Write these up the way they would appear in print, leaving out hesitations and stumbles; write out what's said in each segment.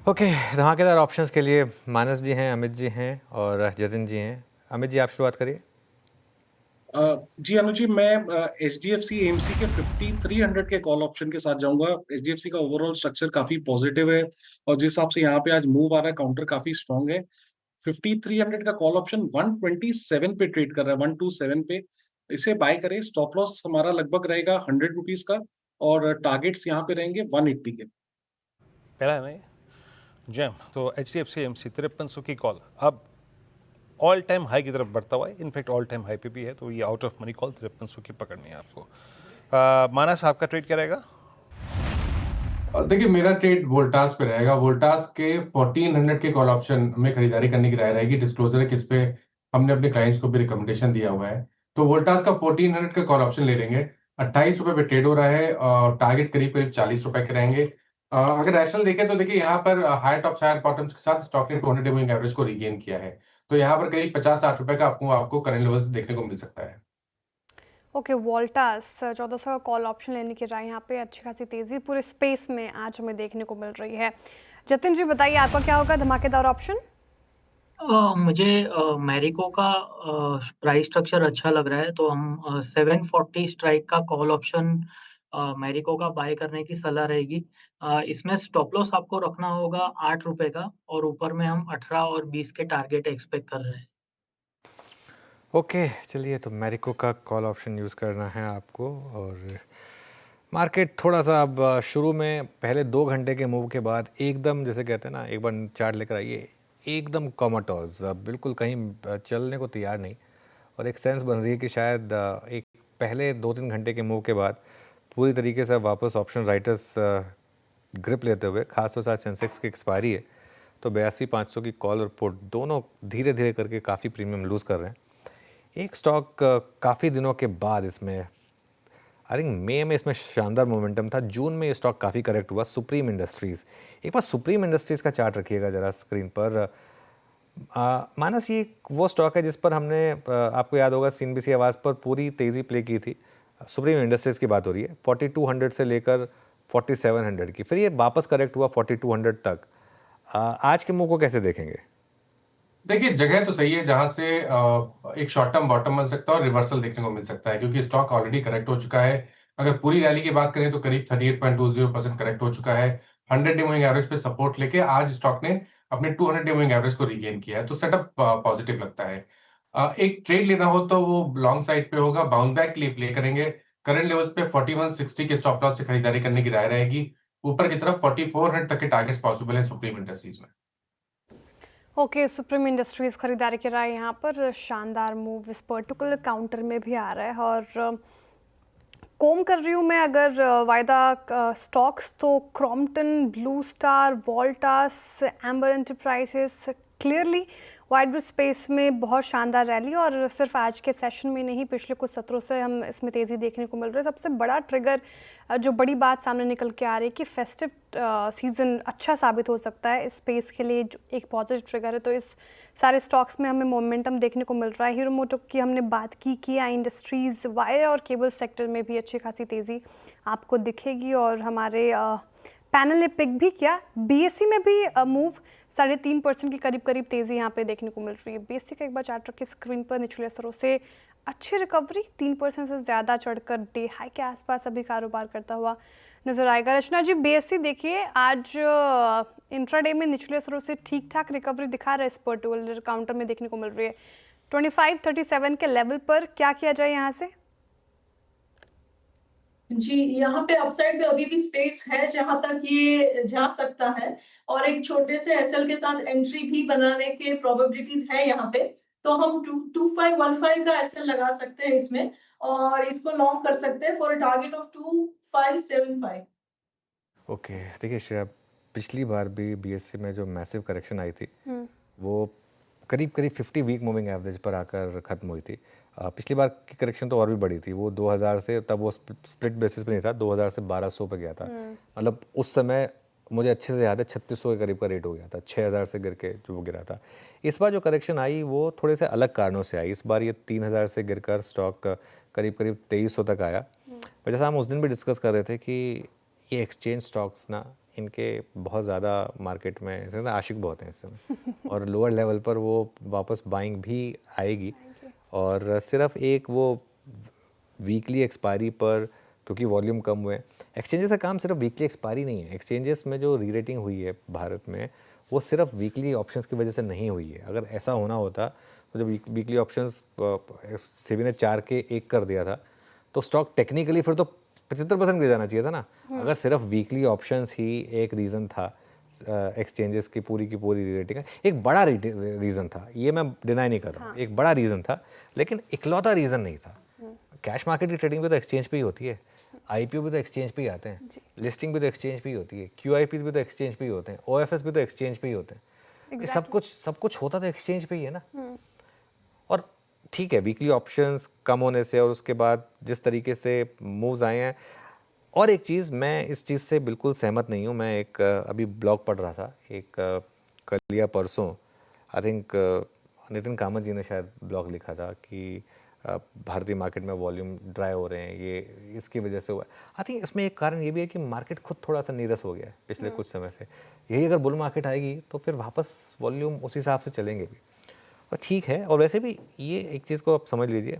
Okay, धमाकेदार options के लिए मानस जी हैं, अमित जी हैं और जतिन जी हैं। अमित जी, आप शुरुआत करिए। जी अनुज जी, मैं H D F C AMC के 5300 के कॉल ऑप्शन के साथ जाऊंगा। एच डी एफ सी का ओवरऑल स्ट्रक्चर काफी पॉजिटिव है और जिस हिसाब से यहाँ पे आज मूव आ रहा है, काउंटर काफी स्ट्रांग है। 5300 का कॉल ऑप्शन 127 पे ट्रेड कर रहा है, 127 पे। इसे बाय करें। स्टॉप लॉस हमारा लगभग रहेगा 100 रुपीज का और टारगेट्स यहाँ पे रहेंगे 180 के। पहला है ना ये जैम, तो H D F C M C 5300 की कॉल अब ऑल टाइम हाई की तरफ बढ़ता हुआ है। इनफैक्ट ऑल टाइम हाई पे भी है, तो ये आउट ऑफ मनी कॉल 5300 की पकड़नी है आपको। मानस, आपका ट्रेड क्या रहेगा? और देखिए, मेरा ट्रेड वोल्टास पे रहेगा। वोल्टास के 1400 के कॉल ऑप्शन में खरीदारी करने की राय रहेगी। डिस्क्लोजर है किस पे हमने अपने क्लाइंट्स को भी रिकमेंडेशन दिया हुआ है। तो वोल्टास का 1400 का कॉल ऑप्शन ले लेंगे। 28 रुपए पे ट्रेड हो रहा है और टारगेट करीब करीब 40 रुपए के रहेंगे। अगर रैशनल देखें तो देखिए, यहाँ पर हाई टॉप्स हायर बॉटम्स के साथ स्टॉक ने 200 मूविंग एवरेज को रिगेन किया है। तो यहाँ पर करीब 50-60 रुपए का आपको करंट लेवल्स देखने को मिल सकता है। ओके, वोल्टास 1400 का कॉल ऑप्शन लेने की राय यहाँ पे अच्छी खासी तेजी पूरे स्पेस में आज हमें देखने को मिल रही है। जतिन जी बताइए, आपका क्या होगा धमाकेदार ऑप्शन? मुझे मैरिको का प्राइस स्ट्रक्चर अच्छा लग रहा है, तो हम 740 स्ट्राइक का कॉल ऑप्शन मैरिको का बाय करने की सलाह रहेगी। इसमें स्टॉप लॉस आपको रखना होगा 8 रुपए का और ऊपर में हम 18 और 20 के टारगेट एक्सपेक्ट कर रहे हैं। ओके, चलिए, तो मैरिको का कॉल ऑप्शन यूज़ करना है आपको। और मार्केट थोड़ा सा अब शुरू में पहले 2 घंटे के मूव के बाद एकदम, जैसे कहते हैं ना, एक बार चार्ट लेकर आइए, एकदम कॉमाटोज, बिल्कुल कहीं चलने को तैयार नहीं। और एक सेंस बन रही है कि शायद एक पहले 2-3 घंटे के मूव के बाद पूरी तरीके से वापस ऑप्शन राइटर्स ग्रिप लेते हुए, खासतौर से आज सेंसेक्स की एक्सपायरी है, तो 82,500 की कॉल और पुट दोनों धीरे धीरे करके काफ़ी प्रीमियम लूज़ कर रहे हैं। एक स्टॉक काफ़ी दिनों के बाद इसमें, आई थिंक मई में इसमें शानदार मोमेंटम था, जून में ये स्टॉक काफ़ी करेक्ट हुआ, सुप्रीम इंडस्ट्रीज़। एक बार सुप्रीम इंडस्ट्रीज़ का चार्ट रखिएगा ज़रा स्क्रीन पर। मानस, ये वो स्टॉक है जिस पर हमने आपको याद होगा सीएनबीसी आवाज़ पर पूरी तेज़ी प्ले की थी। सुप्रीम इंडस्ट्रीज़ की बात हो रही है, 4200 से लेकर 4700 की, फिर ये वापस करेक्ट हुआ 4200 तक। आज के मूव को कैसे देखेंगे? देखिए, जगह तो सही है जहां से एक शॉर्ट टर्म बॉटम बन सकता है और रिवर्सल देखने को मिल सकता है, क्योंकि स्टॉक ऑलरेडी करेक्ट हो चुका है। अगर पूरी रैली की बात करें तो करीब 38.20% करेक्ट हो चुका है। 100 डे मूविंग एवरेज पे सपोर्ट लेके आज स्टॉक ने अपने 200 डे मूविंग एवरेज को रीगेन किया है, तो सेटअप पॉजिटिव लगता है। एक ट्रेड लेना हो तो वो लॉन्ग साइड पे होगा, बाउंस बैक के लिए प्ले करेंगे। करंट लेवल्स पे 4160 के स्टॉप लॉस से खरीदारी करने की राय रहेगी। ऊपर की तरफ 4400 तक के टारगेट्स पॉसिबल है सुप्रीम इंडस्ट्रीज में। ओके, सुप्रीम इंडस्ट्रीज खरीदारी की राय यहाँ पर शानदार मूव इस पर्टिकुलर काउंटर में भी आ रहा है। और कोम कर रही हूँ मैं अगर वायदा स्टॉक्स, तो Crompton, blue star, Voltas, amber enterprises, clearly wide space में बहुत शानदार रैली। और सिर्फ आज के सेशन में नहीं, पिछले कुछ सत्रों से हम इसमें तेज़ी देखने को मिल रही है। सबसे बड़ा ट्रिगर, जो बड़ी बात सामने निकल के आ रही है कि फेस्टिव सीज़न अच्छा साबित हो सकता है इस स्पेस के लिए, जो एक पॉजिटिव ट्रिगर है। तो इस सारे स्टॉक्स में हमें मोमेंटम देखने को मिल रहा है। हीरो मोटो की हमने बात की आई इंडस्ट्रीज़, वायर और केबल सेक्टर में भी अच्छी खासी तेज़ी आपको दिखेगी। और हमारे पैनल ने पिक भी किया, बीएससी में भी मूव 3.5% की करीब करीब तेज़ी यहाँ पे देखने को मिल रही है। बीएससी का एक बार चार्ट रखिए स्क्रीन पर, निचले स्तरों से अच्छी रिकवरी, 3% से ज़्यादा चढ़कर डे हाई के आसपास अभी कारोबार करता हुआ नजर आएगा। रचना जी, बीएससी देखिए आज इंट्राडे में निचले स्तरों से ठीक ठाक रिकवरी दिखा रहा है, इस पर्टिकुलर काउंटर में देखने को मिल रही है। 2537 के लेवल पर क्या किया जाए यहाँ से? जी, यहाँ पे अपसाइड पे अभी भी स्पेस है जहां तक ये जा सकता है और एक छोटे से एसएल के साथ एंट्री भी बनाने के प्रोबेबिलिटीज है यहाँ पे। तो हम 2515 का एसएल लगा सकते हैं इसमें और इसको लॉन्ग कर सकते हैं फॉर टारगेट ऑफ 2575। ओके, देखिए श्रेया, पिछली बार भी बीएससी में जो मैसिव करेक्शन आई थी वो करीब करीब 50 वीक मूविंग एवरेज पर आकर ख़त्म हुई थी। पिछली बार की करेक्शन तो और भी बड़ी थी, वो 2000 से, तब वो स्प्लिट बेसिस पे नहीं था, 2000 से 1200 पे गया था। मतलब उस समय मुझे अच्छे से याद है 3600 के करीब का रेट हो गया था, 6000 से गिर के जो वो गिरा था। इस बार जो करेक्शन आई वो थोड़े से अलग कारणों से आई। इस बार ये 3000 से गिरकर स्टॉक करीब करीब 2300 तक आया। पर जैसा हम उस दिन भी डिस्कस कर रहे थे कि ये एक्सचेंज स्टॉक्स ना, इनके बहुत ज़्यादा मार्केट में ऐसे आशिक बहुत हैं इस समय और लोअर लेवल पर वो वापस बाइंग भी आएगी और सिर्फ एक वो वीकली एक्सपायरी पर क्योंकि वॉल्यूम कम हुए एक्सचेंजेस का काम सिर्फ वीकली एक्सपायरी नहीं है। एक्सचेंजेस में जो री रेटिंग हुई है भारत में वो सिर्फ वीकली ऑप्शंस की वजह से नहीं हुई है। अगर ऐसा होना होता तो जब वीकली ऑप्शंस सेबी ने 4 के 1 कर दिया था तो स्टॉक टेक्निकली फिर तो 75% गिर जाना चाहिए था ना। अगर सिर्फ वीकली ऑप्शंस ही एक रीज़न था एक्सचेंजेस की पूरी री रेटिंग का, एक बड़ा रीज़न था, ये मैं डिनाई नहीं कर रहा हूँ, एक बड़ा रीज़न था लेकिन इकलौता रीज़न नहीं था। कैश मार्केट की ट्रेडिंग भी तो एक्सचेंज पे ही होती है, आईपीओ भी तो एक्सचेंज पे ही आते हैं, लिस्टिंग भी तो एक्सचेंज पे ही होती है, क्यूआईपीज भी तो एक्सचेंज पे ही होते हैं, ओएफएस भी तो एक्सचेंज पे ही होते हैं। ये सब कुछ होता तो एक्सचेंज पे ही है ना। और ठीक है वीकली ऑप्शंस कम होने से और उसके बाद जिस तरीके से मूव्स आए हैं, और एक चीज़ मैं इस चीज़ से बिल्कुल सहमत नहीं हूँ। मैं एक अभी ब्लॉग पढ़ रहा था, एक कल या परसों आई थिंक नितिन कामत जी ने शायद ब्लॉग लिखा था कि भारतीय मार्केट में वॉल्यूम ड्राई हो रहे हैं, ये इसकी वजह से हुआ। आई थिंक इसमें एक कारण ये भी है कि मार्केट खुद थोड़ा सा नीरस हो गया है पिछले कुछ समय से। यही अगर बुल मार्केट आएगी तो फिर वापस वॉल्यूम उस हिसाब से चलेंगे भी और ठीक है। और वैसे भी ये एक चीज़ को आप समझ लीजिए,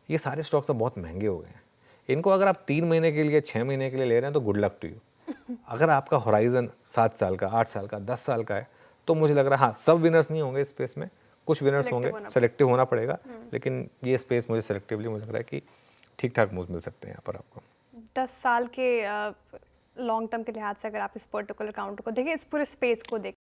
ये सारे स्टॉक्स अब बहुत महंगे हो गए हैं। इनको अगर आप 3 महीने के लिए 6 महीने के लिए ले रहे हैं तो गुड लक टू यू। अगर आपका होराइजन 7 साल का, 8 साल का, 10 साल का है तो मुझे लग रहा है हाँ सब विनर्स नहीं होंगे इस स्पेस में, कुछ विनर्स होंगे, सेलेक्टिव होना पड़ेगा। लेकिन ये स्पेस मुझे सेलेक्टिवली मुझे लग रहा है कि ठीक ठाक मूव मिल सकते हैं यहाँ पर आपको। 10 साल के लॉन्ग टर्म के लिहाज से अगर आप इस पर्टिकुलर काउंटर को देखें, इस पूरे स्पेस को देखें